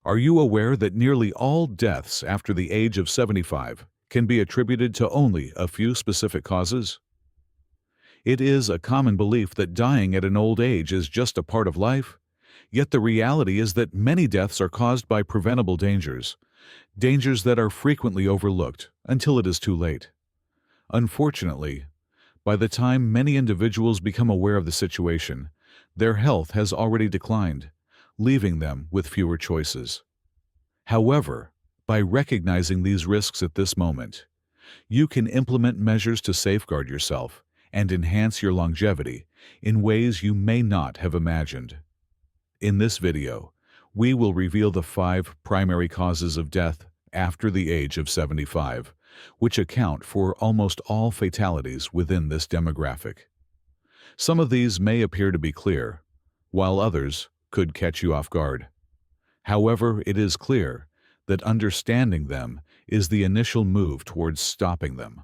Are you aware that nearly all deaths after the age of 75 can be attributed to only a few specific causes? It is a common belief that dying at an old age is just a part of life, yet the reality is that many deaths are caused by preventable dangers that are frequently overlooked until it is too late. Unfortunately, by the time many individuals become aware of the situation, their health has already declined, leaving them with fewer choices. However, by recognizing these risks at this moment, you can implement measures to safeguard yourself and enhance your longevity in ways you may not have imagined. In this video, we will reveal the 5 primary causes of death after the age of 75, which account for almost all fatalities within this demographic. Some of these may appear to be clear, while others could catch you off guard. However, it is clear that understanding them is the initial move towards stopping them.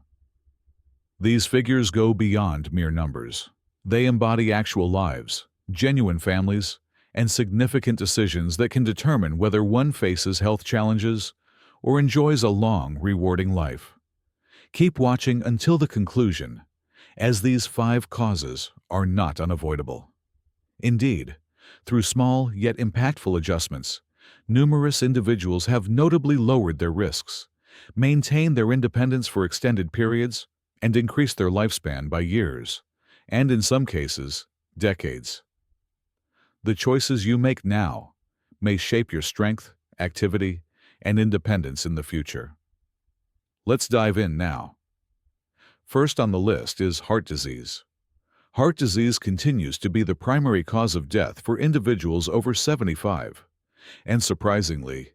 These figures go beyond mere numbers. They embody actual lives, genuine families, and significant decisions that can determine whether one faces health challenges or enjoys a long, rewarding life. Keep watching until the conclusion, as these 5 causes are not unavoidable. Indeed, through small yet impactful adjustments, numerous individuals have notably lowered their risks, maintained their independence for extended periods, and increased their lifespan by years, and in some cases, decades. The choices you make now may shape your strength, activity, and independence in the future. Let's dive in now. First on the list is heart disease. Heart disease continues to be the primary cause of death for individuals over 75, and surprisingly,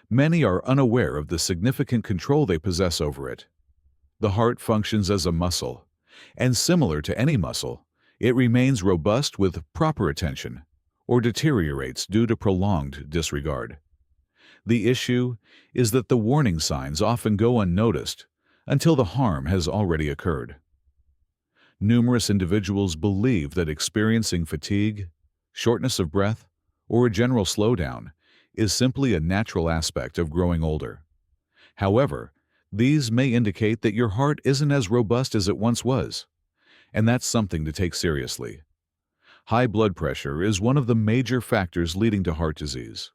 many are unaware of the significant control they possess over it. The heart functions as a muscle, and similar to any muscle, it remains robust with proper attention, or deteriorates due to prolonged disregard. The issue is that the warning signs often go unnoticed until the harm has already occurred. Numerous individuals believe that experiencing fatigue, shortness of breath, or a general slowdown is simply a natural aspect of growing older. However, these may indicate that your heart isn't as robust as it once was, and that's something to take seriously. High blood pressure is one of the major factors leading to heart disease.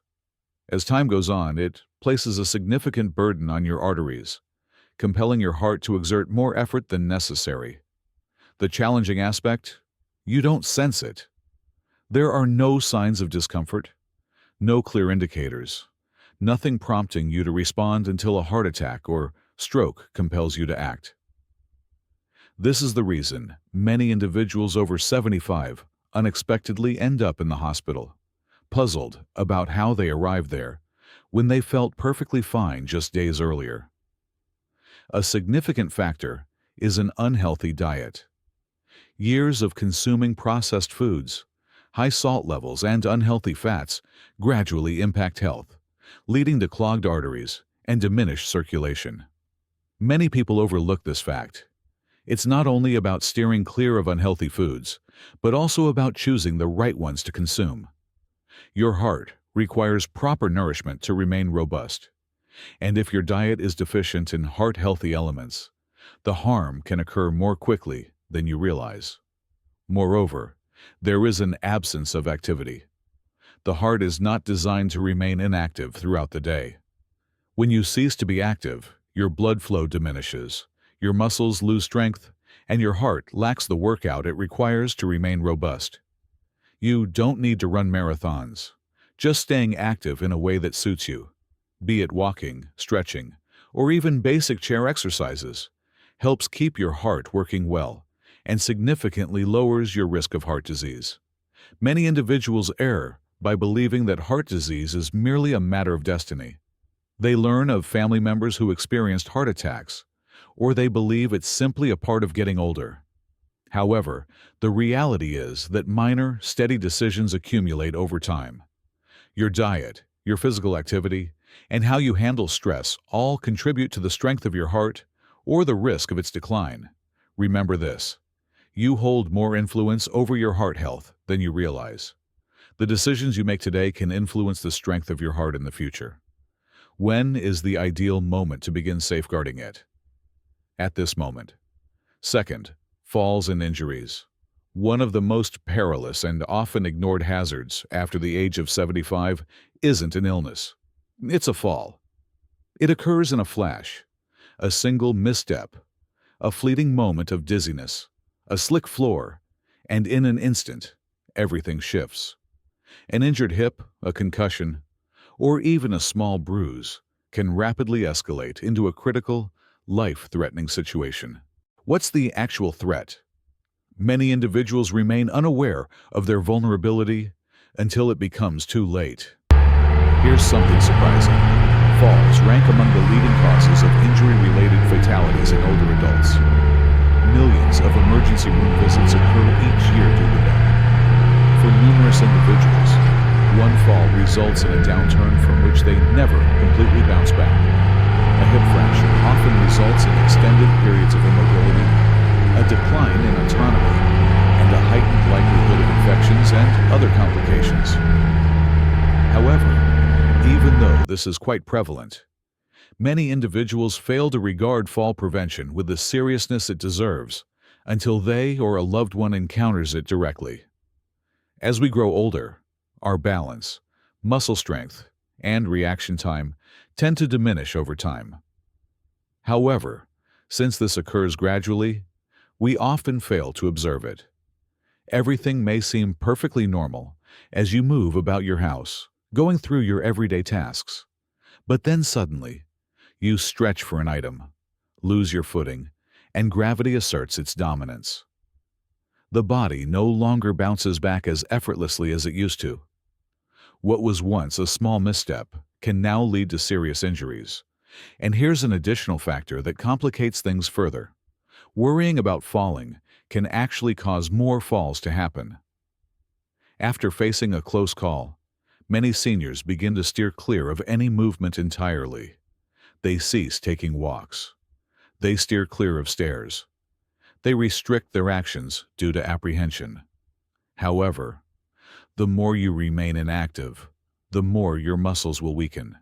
As time goes on, it places a significant burden on your arteries, compelling your heart to exert more effort than necessary. The challenging aspect? You don't sense it. There are no signs of discomfort, no clear indicators, nothing prompting you to respond until a heart attack or stroke compels you to act. This is the reason many individuals over 75 unexpectedly end up in the hospital, puzzled about how they arrived there when they felt perfectly fine just days earlier. A significant factor is an unhealthy diet. Years of consuming processed foods, high salt levels, and unhealthy fats gradually impact health, leading to clogged arteries and diminished circulation. Many people overlook this fact. It's not only about steering clear of unhealthy foods, but also about choosing the right ones to consume. Your heart requires proper nourishment to remain robust, and if your diet is deficient in heart-healthy elements, the harm can occur more quickly than you realize. Moreover, there is an absence of activity. The heart is not designed to remain inactive throughout the day. When you cease to be active, your blood flow diminishes, your muscles lose strength, and your heart lacks the workout it requires to remain robust. You don't need to run marathons. Just staying active in a way that suits you, be it walking, stretching, or even basic chair exercises, helps keep your heart working well and significantly lowers your risk of heart disease. Many individuals err by believing that heart disease is merely a matter of destiny. They learn of family members who experienced heart attacks, or they believe it's simply a part of getting older. However, the reality is that minor, steady decisions accumulate over time. Your diet, your physical activity, and how you handle stress all contribute to the strength of your heart or the risk of its decline. Remember this: you hold more influence over your heart health than you realize. The decisions you make today can influence the strength of your heart in the future. When is the ideal moment to begin safeguarding it? At this moment. Second, falls and injuries. One of the most perilous and often ignored hazards after the age of 75 isn't an illness. It's a fall. It occurs in a flash, a single misstep, a fleeting moment of dizziness, a slick floor, and in an instant, everything shifts. An injured hip, a concussion, or even a small bruise can rapidly escalate into a critical, life-threatening situation. What's the actual threat? Many individuals remain unaware of their vulnerability until it becomes too late. Here's something surprising. Falls rank among the leading causes of injury-related fatalities in older adults. Millions of emergency room visits occur each year due to them. For numerous individuals, one fall results in a downturn from which they never completely bounce back. A hip fracture often results in extended periods of immobility, a decline in autonomy, and a heightened likelihood of infections and other complications. However, even though this is quite prevalent, many individuals fail to regard fall prevention with the seriousness it deserves until they or a loved one encounters it directly. As we grow older, our balance, muscle strength, and reaction time tend to diminish over time. However, since this occurs gradually, we often fail to observe it. Everything may seem perfectly normal as you move about your house, going through your everyday tasks. But then suddenly, you stretch for an item, lose your footing, and gravity asserts its dominance. The body no longer bounces back as effortlessly as it used to. What was once a small misstep can now lead to serious injuries. And here's an additional factor that complicates things further. Worrying about falling can actually cause more falls to happen. After facing a close call, many seniors begin to steer clear of any movement entirely. They cease taking walks. They steer clear of stairs. They restrict their actions due to apprehension. However, the more you remain inactive, the more your muscles will weaken.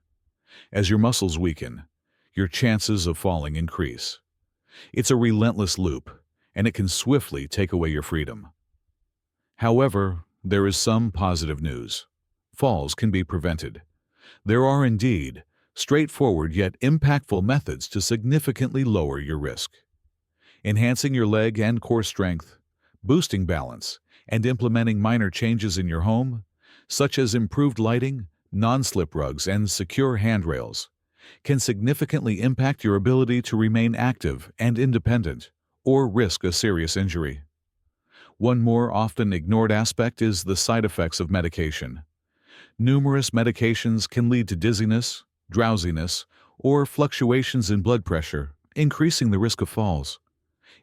As your muscles weaken, your chances of falling increase. It's a relentless loop, and it can swiftly take away your freedom. However, there is some positive news. Falls can be prevented. There are indeed straightforward yet impactful methods to significantly lower your risk. Enhancing your leg and core strength, boosting balance, and implementing minor changes in your home, such as improved lighting, non-slip rugs, and secure handrails, can significantly impact your ability to remain active and independent or risk a serious injury. One more often ignored aspect is the side effects of medication. Numerous medications can lead to dizziness, drowsiness, or fluctuations in blood pressure, increasing the risk of falls.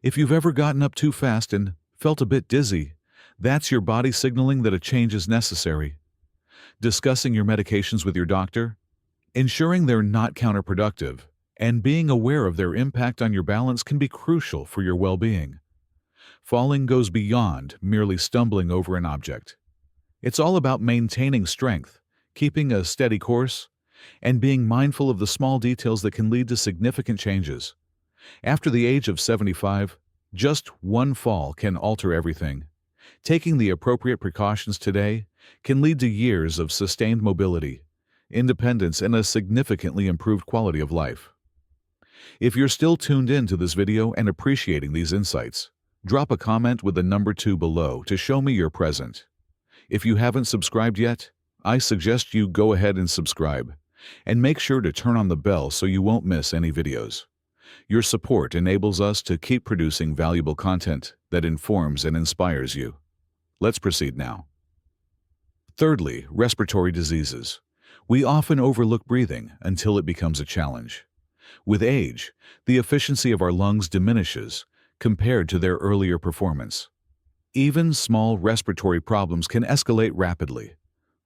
If you've ever gotten up too fast and felt a bit dizzy, that's your body signaling that a change is necessary. Discussing your medications with your doctor, ensuring they're not counterproductive, and being aware of their impact on your balance can be crucial for your well-being. Falling goes beyond merely stumbling over an object. It's all about maintaining strength, keeping a steady course, and being mindful of the small details that can lead to significant changes. After the age of 75, just one fall can alter everything. Taking the appropriate precautions today can lead to years of sustained mobility, independence, and a significantly improved quality of life. If you're still tuned in to this video and appreciating these insights, drop a comment with the number 2 below to show me you're present. If you haven't subscribed yet, I suggest you go ahead and subscribe, and make sure to turn on the bell so you won't miss any videos. Your support enables us to keep producing valuable content that informs and inspires you. Let's proceed now. Thirdly, respiratory diseases. We often overlook breathing until it becomes a challenge. With age, the efficiency of our lungs diminishes compared to their earlier performance. Even small respiratory problems can escalate rapidly.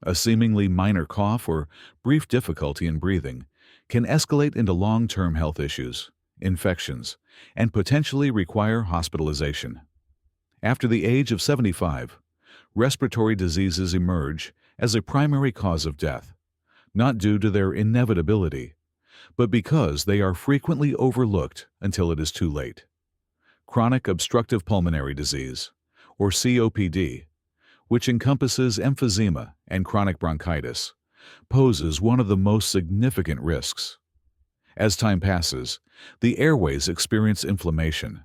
A seemingly minor cough or brief difficulty in breathing can escalate into long-term health issues, infections, and potentially require hospitalization. After the age of 75, Respiratory diseases emerge as a primary cause of death, not due to their inevitability, but because they are frequently overlooked until it is too late. Chronic obstructive pulmonary disease, or COPD, which encompasses emphysema and chronic bronchitis, poses one of the most significant risks. As time passes, the airways experience inflammation,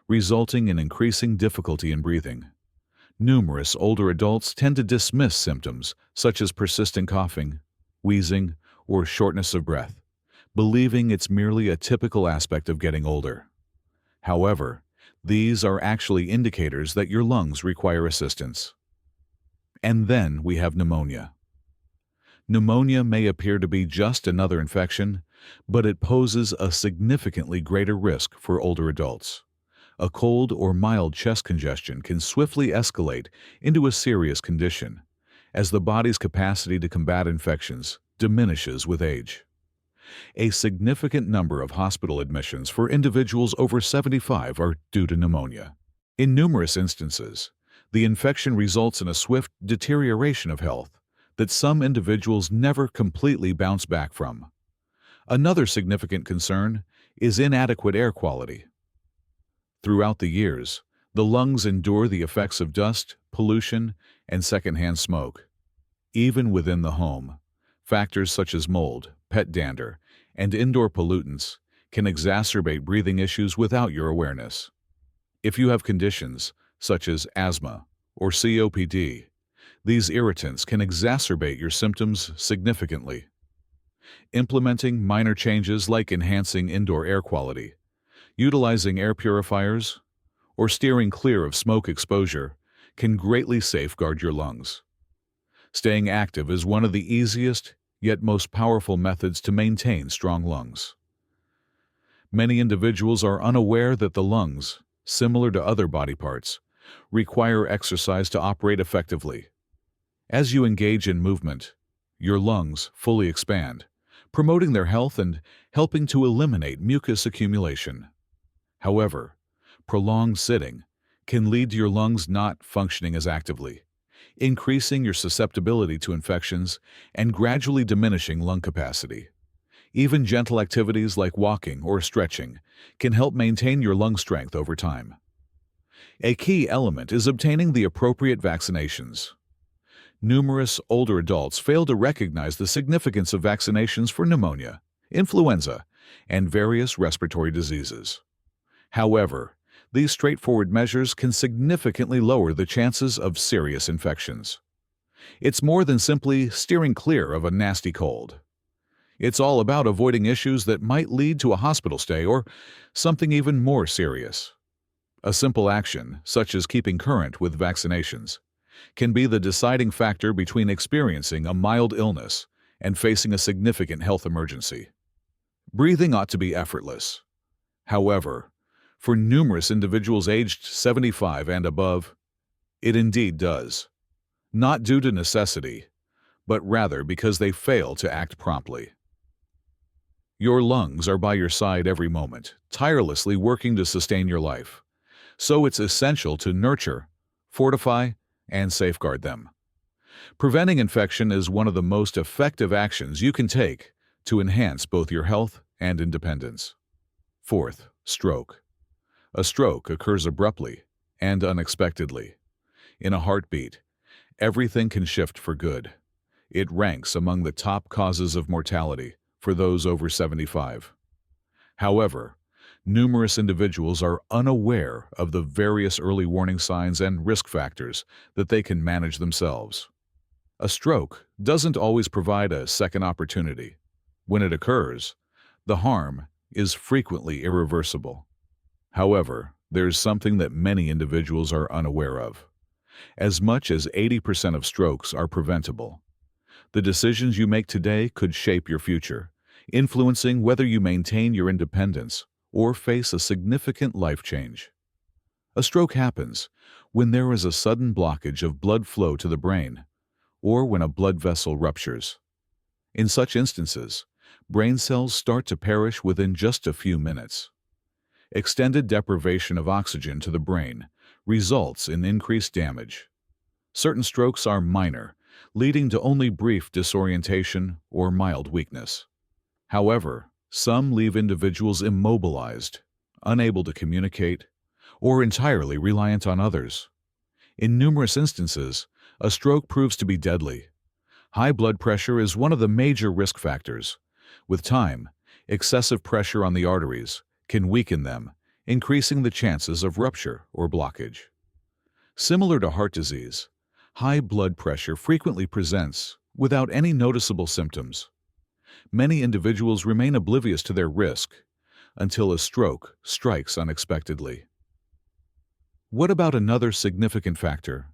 resulting in increasing difficulty in breathing. Numerous older adults tend to dismiss symptoms such as persistent coughing, wheezing, or shortness of breath, believing it's merely a typical aspect of getting older. However, these are actually indicators that your lungs require assistance. And then we have pneumonia. Pneumonia may appear to be just another infection, but it poses a significantly greater risk for older adults. A cold or mild chest congestion can swiftly escalate into a serious condition, as the body's capacity to combat infections diminishes with age. A significant number of hospital admissions for individuals over 75 are due to pneumonia. In numerous instances, the infection results in a swift deterioration of health that some individuals never completely bounce back from. Another significant concern is inadequate air quality. Throughout the years, the lungs endure the effects of dust, pollution, and secondhand smoke. Even within the home, factors such as mold, pet dander, and indoor pollutants can exacerbate breathing issues without your awareness. If you have conditions such as asthma or COPD, these irritants can exacerbate your symptoms significantly. Implementing minor changes like enhancing indoor air quality, utilizing air purifiers, or steering clear of smoke exposure can greatly safeguard your lungs. Staying active is one of the easiest yet most powerful methods to maintain strong lungs. Many individuals are unaware that the lungs, similar to other body parts, require exercise to operate effectively. As you engage in movement, your lungs fully expand, promoting their health and helping to eliminate mucus accumulation. However, prolonged sitting can lead to your lungs not functioning as actively, increasing your susceptibility to infections and gradually diminishing lung capacity. Even gentle activities like walking or stretching can help maintain your lung strength over time. A key element is obtaining the appropriate vaccinations. Numerous older adults fail to recognize the significance of vaccinations for pneumonia, influenza, and various respiratory diseases. However, these straightforward measures can significantly lower the chances of serious infections. It's more than simply steering clear of a nasty cold. It's all about avoiding issues that might lead to a hospital stay or something even more serious. A simple action, such as keeping current with vaccinations, can be the deciding factor between experiencing a mild illness and facing a significant health emergency. Breathing ought to be effortless. However, for numerous individuals aged 75 and above, it indeed does. Not due to necessity, but rather because they fail to act promptly. Your lungs are by your side every moment, tirelessly working to sustain your life. So it's essential to nurture, fortify, and safeguard them. Preventing infection is one of the most effective actions you can take to enhance both your health and independence. Fourth, stroke. A stroke occurs abruptly and unexpectedly. In a heartbeat, everything can shift for good. It ranks among the top causes of mortality for those over 75. However, numerous individuals are unaware of the various early warning signs and risk factors that they can manage themselves. A stroke doesn't always provide a second opportunity. When it occurs, the harm is frequently irreversible. However, there's something that many individuals are unaware of. As much as 80% of strokes are preventable. The decisions you make today could shape your future, influencing whether you maintain your independence or face a significant life change. A stroke happens when there is a sudden blockage of blood flow to the brain, or when a blood vessel ruptures. In such instances, brain cells start to perish within just a few minutes. Extended deprivation of oxygen to the brain results in increased damage. Certain strokes are minor, leading to only brief disorientation or mild weakness. However, some leave individuals immobilized, unable to communicate, or entirely reliant on others. In numerous instances, a stroke proves to be deadly. High blood pressure is one of the major risk factors. With time, excessive pressure on the arteries can weaken them, increasing the chances of rupture or blockage. Similar to heart disease, high blood pressure frequently presents without any noticeable symptoms. Many individuals remain oblivious to their risk until a stroke strikes unexpectedly. What about another significant factor?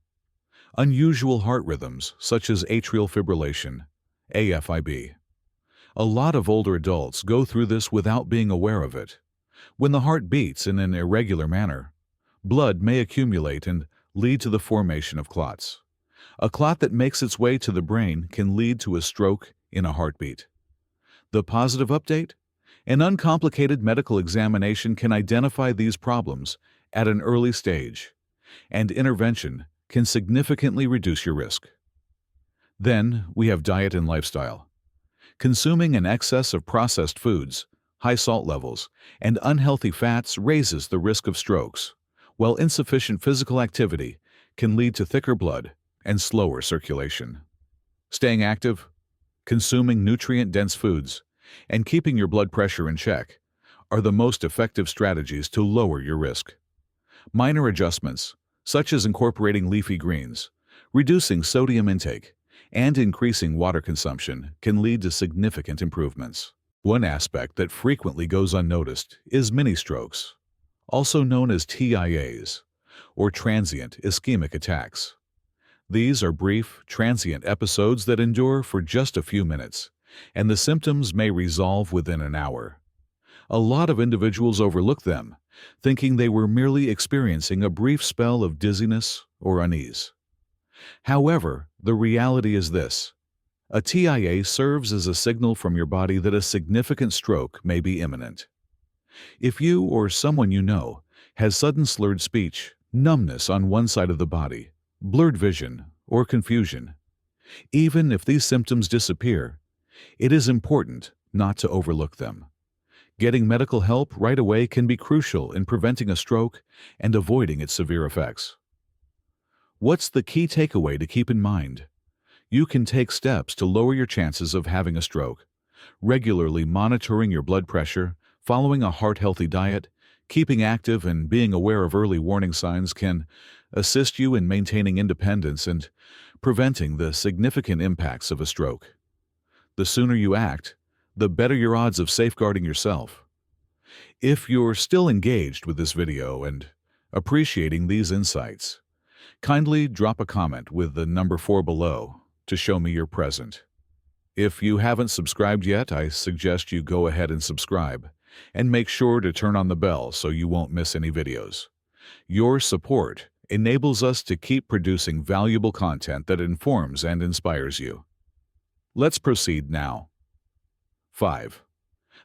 Unusual heart rhythms, such as atrial fibrillation, AFib. A lot of older adults go through this without being aware of it. When the heart beats in an irregular manner, blood may accumulate and lead to the formation of clots. A clot that makes its way to the brain can lead to a stroke in a heartbeat. The positive update? An uncomplicated medical examination can identify these problems at an early stage, and intervention can significantly reduce your risk. Then we have diet and lifestyle. Consuming an excess of processed foods, high salt levels, and unhealthy fats raises the risk of strokes, while insufficient physical activity can lead to thicker blood and slower circulation. Staying active, consuming nutrient-dense foods, and keeping your blood pressure in check are the most effective strategies to lower your risk. Minor adjustments, such as incorporating leafy greens, reducing sodium intake, and increasing water consumption can lead to significant improvements. One aspect that frequently goes unnoticed is mini-strokes, also known as TIAs, or transient ischemic attacks. These are brief, transient episodes that endure for just a few minutes, and the symptoms may resolve within an hour. A lot of individuals overlook them, thinking they were merely experiencing a brief spell of dizziness or unease. However, the reality is this: a TIA serves as a signal from your body that a significant stroke may be imminent. If you or someone you know has sudden slurred speech, numbness on one side of the body, blurred vision, or confusion, even if these symptoms disappear, it is important not to overlook them. Getting medical help right away can be crucial in preventing a stroke and avoiding its severe effects. What's the key takeaway to keep in mind? You can take steps to lower your chances of having a stroke. Regularly monitoring your blood pressure, following a heart-healthy diet, keeping active, and being aware of early warning signs can assist you in maintaining independence and preventing the significant impacts of a stroke. The sooner you act, the better your odds of safeguarding yourself. If you're still engaged with this video and appreciating these insights, kindly drop a comment with the number 4 below to show me you're present. If you haven't subscribed yet, I suggest you go ahead and subscribe, and make sure to turn on the bell so you won't miss any videos. Your support enables us to keep producing valuable content that informs and inspires you. Let's proceed now. 5.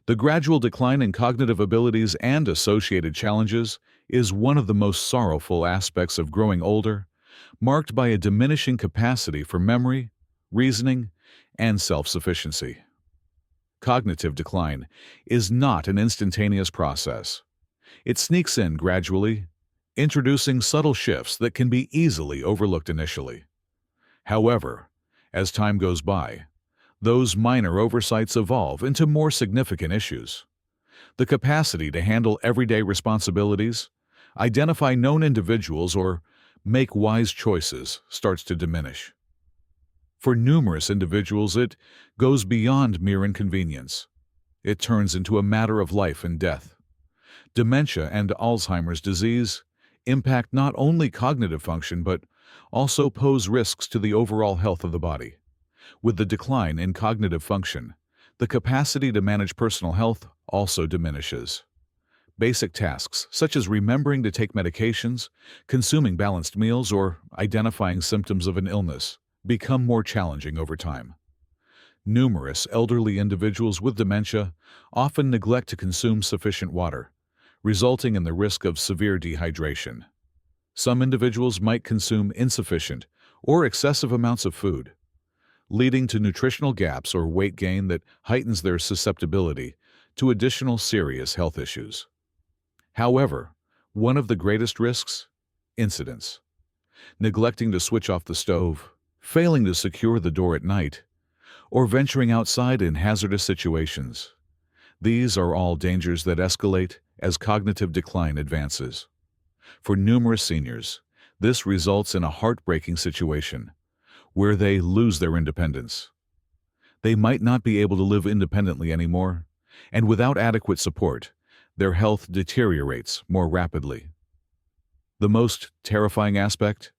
The gradual decline in cognitive abilities and associated challenges is one of the most sorrowful aspects of growing older, marked by a diminishing capacity for memory, reasoning, and self-sufficiency. Cognitive decline is not an instantaneous process. It sneaks in gradually, introducing subtle shifts that can be easily overlooked initially. However, as time goes by, those minor oversights evolve into more significant issues. The capacity to handle everyday responsibilities, identify known individuals, or make wise choices starts to diminish. For numerous individuals, it goes beyond mere inconvenience. It turns into a matter of life and death. Dementia and Alzheimer's disease impact not only cognitive function but also pose risks to the overall health of the body. With the decline in cognitive function, the capacity to manage personal health also diminishes. Basic tasks, such as remembering to take medications, consuming balanced meals, or identifying symptoms of an illness, become more challenging over time. Numerous elderly individuals with dementia often neglect to consume sufficient water, resulting in the risk of severe dehydration. Some individuals might consume insufficient or excessive amounts of food, leading to nutritional gaps or weight gain that heightens their susceptibility to additional serious health issues. However, one of the greatest risks? Incidents. Neglecting to switch off the stove, failing to secure the door at night, or venturing outside in hazardous situations. These are all dangers that escalate as cognitive decline advances. For numerous seniors, this results in a heartbreaking situation where they lose their independence. They might not be able to live independently anymore, and without adequate support, their health deteriorates more rapidly. The most terrifying aspect?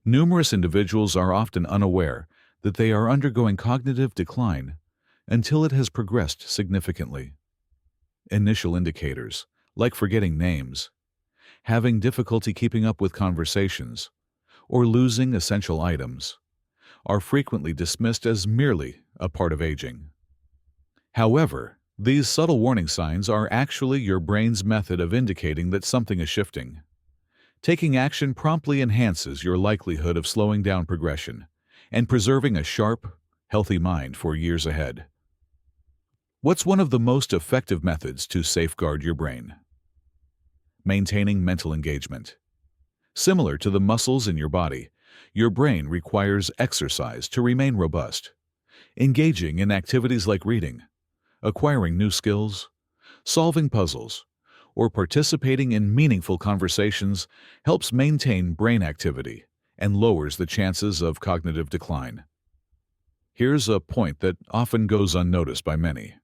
Numerous individuals are often unaware that they are undergoing cognitive decline until it has progressed significantly. Initial indicators, like forgetting names, having difficulty keeping up with conversations, or losing essential items, are frequently dismissed as merely a part of aging. However, these subtle warning signs are actually your brain's method of indicating that something is shifting. Taking action promptly enhances your likelihood of slowing down progression and preserving a sharp, healthy mind for years ahead. What's one of the most effective methods to safeguard your brain? Maintaining mental engagement. Similar to the muscles in your body, your brain requires exercise to remain robust. Engaging in activities like reading, acquiring new skills, solving puzzles, or participating in meaningful conversations helps maintain brain activity and lowers the chances of cognitive decline. Here's a point that often goes unnoticed by many.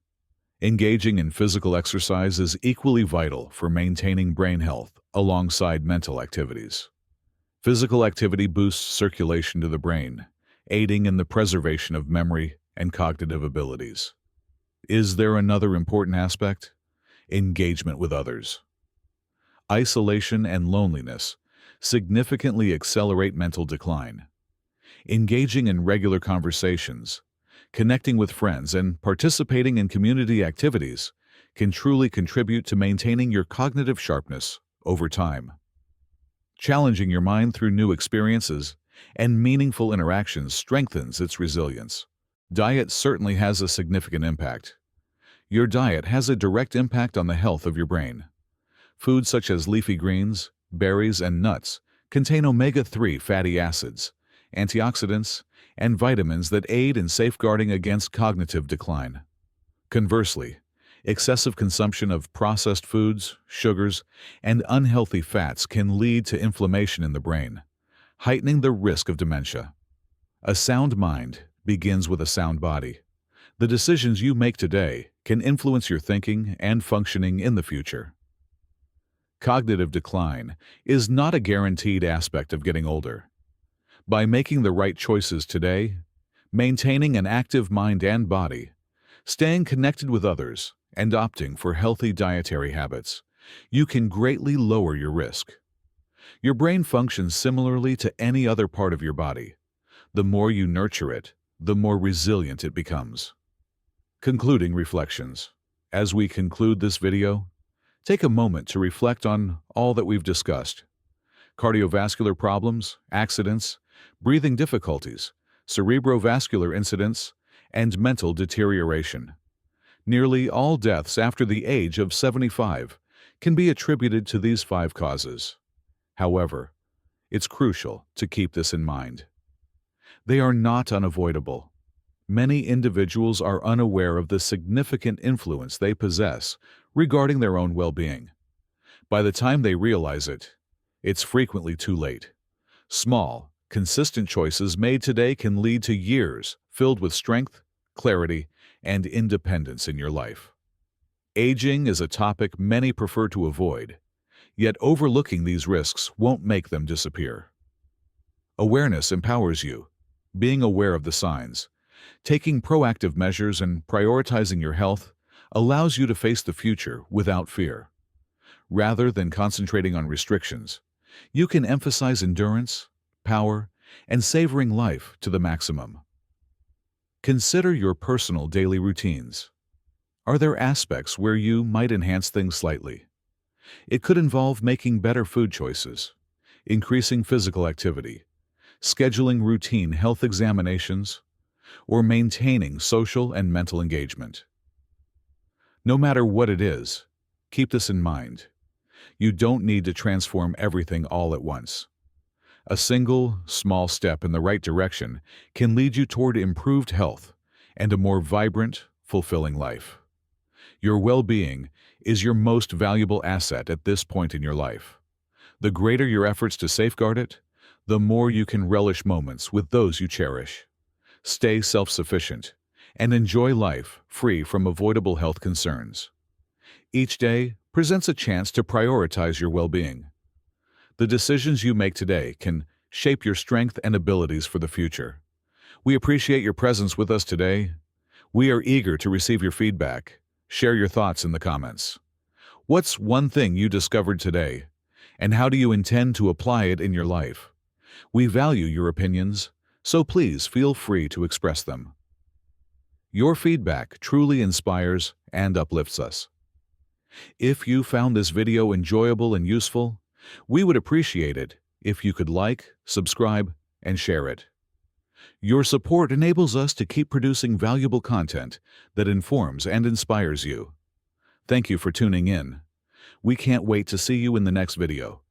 Engaging in physical exercise is equally vital for maintaining brain health alongside mental activities. Physical activity boosts circulation to the brain, aiding in the preservation of memory and cognitive abilities. Is there another important aspect? Engagement with others. Isolation and loneliness significantly accelerate mental decline. Engaging in regular conversations, connecting with friends, and participating in community activities can truly contribute to maintaining your cognitive sharpness over time. Challenging your mind through new experiences and meaningful interactions strengthens its resilience. Diet certainly has a significant impact. Your diet has a direct impact on the health of your brain. Foods such as leafy greens, berries, and nuts contain omega-3 fatty acids, antioxidants, and vitamins that aid in safeguarding against cognitive decline. Conversely, excessive consumption of processed foods, sugars, and unhealthy fats can lead to inflammation in the brain, heightening the risk of dementia. A sound mind begins with a sound body. The decisions you make today can influence your thinking and functioning in the future. Cognitive decline is not a guaranteed aspect of getting older. By making the right choices today, maintaining an active mind and body, staying connected with others, and opting for healthy dietary habits, you can greatly lower your risk. Your brain functions similarly to any other part of your body. The more you nurture it, the more resilient it becomes. Concluding reflections. As we conclude this video, take a moment to reflect on all that we've discussed. Cardiovascular problems, accidents, breathing difficulties, cerebrovascular incidents, and mental deterioration. Nearly all deaths after the age of 75 can be attributed to these 5 causes. However, it's crucial to keep this in mind. They are not unavoidable. Many individuals are unaware of the significant influence they possess regarding their own well-being. By the time they realize it, it's frequently too late. Small, consistent choices made today can lead to years filled with strength, clarity, and independence in your life. Aging is a topic many prefer to avoid, yet overlooking these risks won't make them disappear. Awareness empowers you. Being aware of the signs, taking proactive measures, and prioritizing your health allows you to face the future without fear. Rather than concentrating on restrictions, you can emphasize endurance, power, and savoring life to the maximum. Consider your personal daily routines. Are there aspects where you might enhance things slightly? It could involve making better food choices, increasing physical activity, scheduling routine health examinations, or maintaining social and mental engagement. No matter what it is, keep this in mind. You don't need to transform everything all at once. A single, small step in the right direction can lead you toward improved health and a more vibrant, fulfilling life. Your well-being is your most valuable asset at this point in your life. The greater your efforts to safeguard it, the more you can relish moments with those you cherish. Stay self-sufficient and enjoy life free from avoidable health concerns. Each day presents a chance to prioritize your well-being. The decisions you make today can shape your strength and abilities for the future. We appreciate your presence with us today. We are eager to receive your feedback. Share your thoughts in the comments. What's one thing you discovered today, and how do you intend to apply it in your life? We value your opinions, so please feel free to express them. Your feedback truly inspires and uplifts us. If you found this video enjoyable and useful, we would appreciate it if you could like, subscribe, and share it. Your support enables us to keep producing valuable content that informs and inspires you. Thank you for tuning in. We can't wait to see you in the next video.